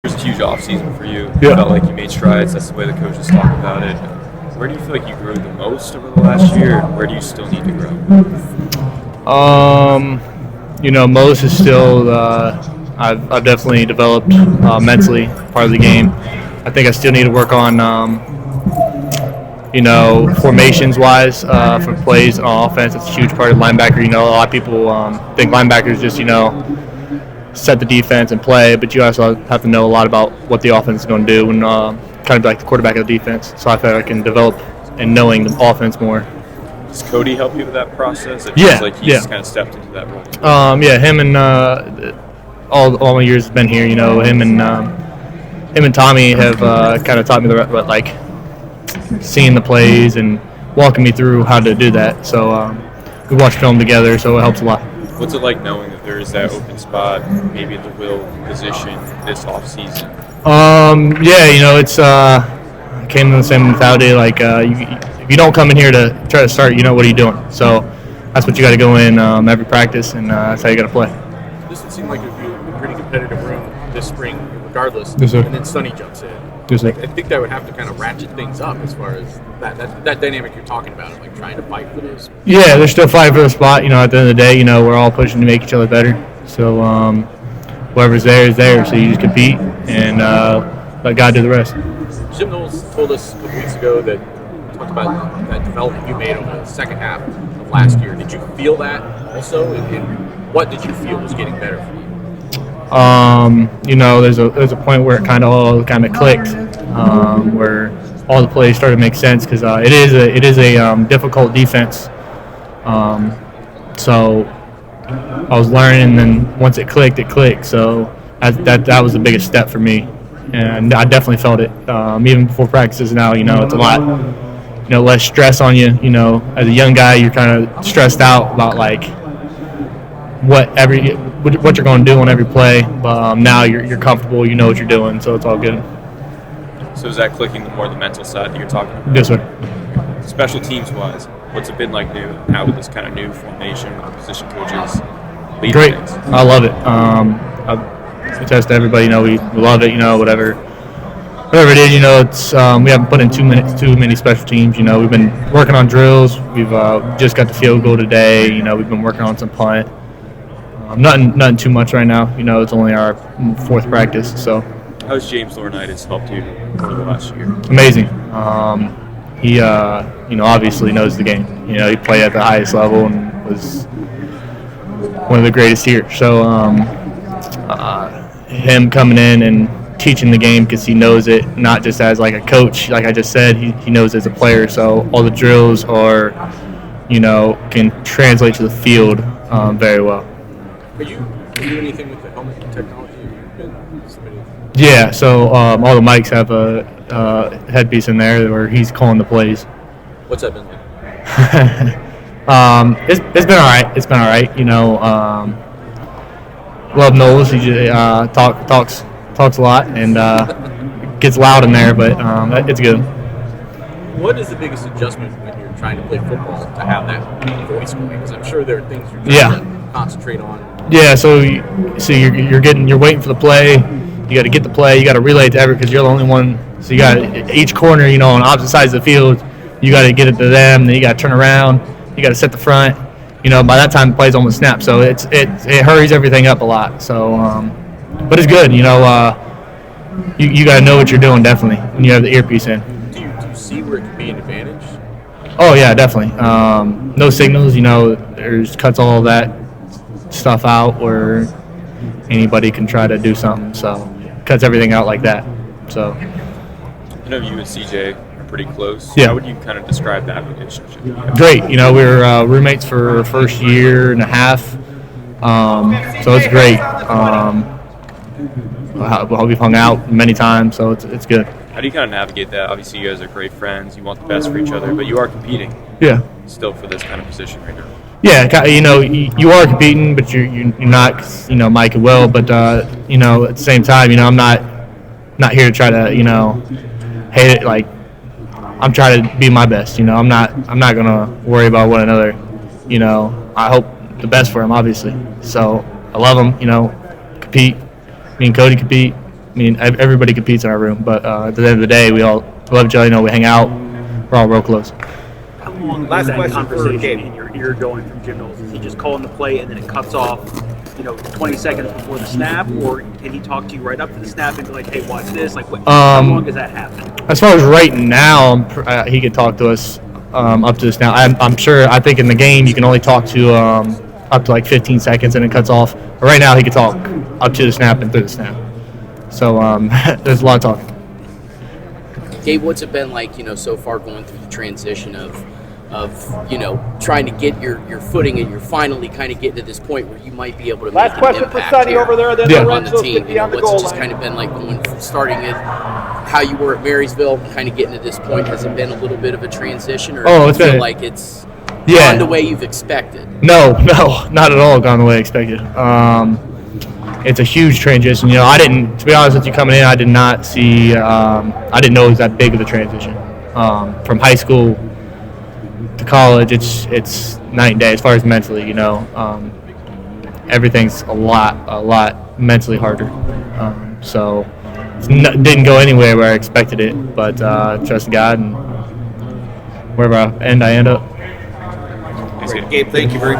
was a huge offseason for you. Yeah. You felt like you made strides. That's the way the coaches talk about it. Where do you feel like you grew the most over the last year, and where do you still need to grow? Most is still I've definitely developed mentally part of the game. I think I still need to work on formations wise for plays on offense. It's a huge part of linebacker. A lot of people think linebackers just set the defense and play, but you also have to know a lot about what the offense is going to do and kind of be like the quarterback of the defense. So I feel like I can develop in knowing the offense more. Does Cody help you with that process? It Yeah, feels like he's kind of stepped into that role. Him and all my years been here. Him and Tommy have kind of taught me seeing the plays and walking me through how to do that. So we watch film together, so it helps a lot. What's it like knowing that there is that open spot, maybe at the will position this offseason? It's came in the same mentality. If you don't come in here to try to start, what are you doing? So that's what you got to go in every practice, and that's how you got to play. This would seem like it would be a pretty competitive room this spring, regardless. Yes, sir. And then Sonny jumps in. Yes, sir. I think that would have to kind of ratchet things up as far as that dynamic you're talking about, like trying to fight for those. Yeah, they're still fighting for the spot. At the end of the day, we're all pushing to make each other better. So whoever's there is there. So you just compete and let God do the rest. Jim Knowles told us a couple weeks ago that talked about that development you made over the second half of last year. Did you feel that also? And what did you feel was getting better for you? There's a point where it kind of clicked, where all the plays started to make sense because it is a difficult defense. So I was learning, and then once it clicked, it clicked. So that was the biggest step for me, and I definitely felt it. Even before practices now, it's a lot, less stress on you. As a young guy, you're kind of stressed out about what you're going to do on every play. But now you're comfortable. You know what you're doing, so it's all good. So is that clicking the mental side that you're talking about? Yes, sir. Special teams wise, what's it been like now with this kind of new formation with the position coaches leading Great. things? I love it. I attest to everybody. We love it. Whatever it is. It's we haven't put in too many special teams. We've been working on drills. We've just got the field goal today. We've been working on some punt. Nothing too much right now. It's only our fourth practice. So. How's James Laurinaitis helped you over the last year? Amazing. He obviously knows the game. He played at the highest level and was one of the greatest here. So him coming in and teaching the game because he knows it, not just as like a coach. Like I just said, he knows as a player. So all the drills can translate to the field very well. Are you doing anything with the helmet technology? Yeah, so all the mics have a headpiece in there where he's calling the plays. What's that been like? It's been all right. It's been all right. Love Knowles. He just, talks a lot and gets loud in there, but it's good. What is the biggest adjustment when you're trying to play football to have that voice going? Because I'm sure there are things you're trying to concentrate on. Yeah. So you're waiting for the play. You got to get the play. You got to relay it to because you're the only one. So you got each corner, on opposite sides of the field. You got to get it to them. Then you got to turn around. You got to set the front. By that time the play's almost snapped. So it hurries everything up a lot. So, but it's good. You got to know what you're doing definitely when you have the earpiece in. Do you see where it could be an advantage? Oh yeah, definitely. No signals. There's cuts all that stuff out where anybody can try to do something. So. Cuts everything out like that. So I know you and CJ are pretty close. Yeah. How would you kind of describe that relationship? Great. We were roommates for first year and a half. So it's great. We've hung out many times, so it's good. How do you kind of navigate that? Obviously, you guys are great friends. You want the best for each other, but you are competing. Yeah. Still for this kind of position right now. Yeah, you are competing, but you're not, Mike and Will. But at the same time, I'm not here to try to, hate it. Like I'm trying to be my best. I'm not gonna worry about one another. I hope the best for him, obviously. So I love him. Compete. Me and Cody compete. mean, everybody competes in our room, but at the end of the day, we all love each other. You know, we hang out. We're all real close. How long Last is that question for conversation Gabe. in your ear going from Jim Knowles? Is he just calling the play and then it cuts off, 20 seconds before the snap, or can he talk to you right up to the snap and be like, "Hey, watch this"? Like, how long does that happen? As far as right now, he could talk to us up to the snap. I'm sure. I think in the game you can only talk to up to like 15 seconds and it cuts off. But right now he could talk up to the snap and through the snap. So there's a lot of talking. Gabe, what's it been like, so far going through the transition of trying to get your footing, and you're finally kind of getting to this point where you might be able to Last make question an for impact Sonny here over there, then Yeah. on the Lorenzo's team. going to be on the What's goal it just line. kind of been like going from starting it, how you were at Marysville, kind of getting to this point? Has it been a little bit of a transition, or do you it's feel been- like it's Yeah. gone the way you've expected? No, not at all gone the way I expected. It's a huge transition. To be honest with you, coming in, I did not see, I didn't know it was that big of a transition. From high school to college, it's night and day as far as mentally, everything's a lot mentally harder. So it didn't go anywhere where I expected it, but trust God, and wherever I end up. Gabe, thank you very much.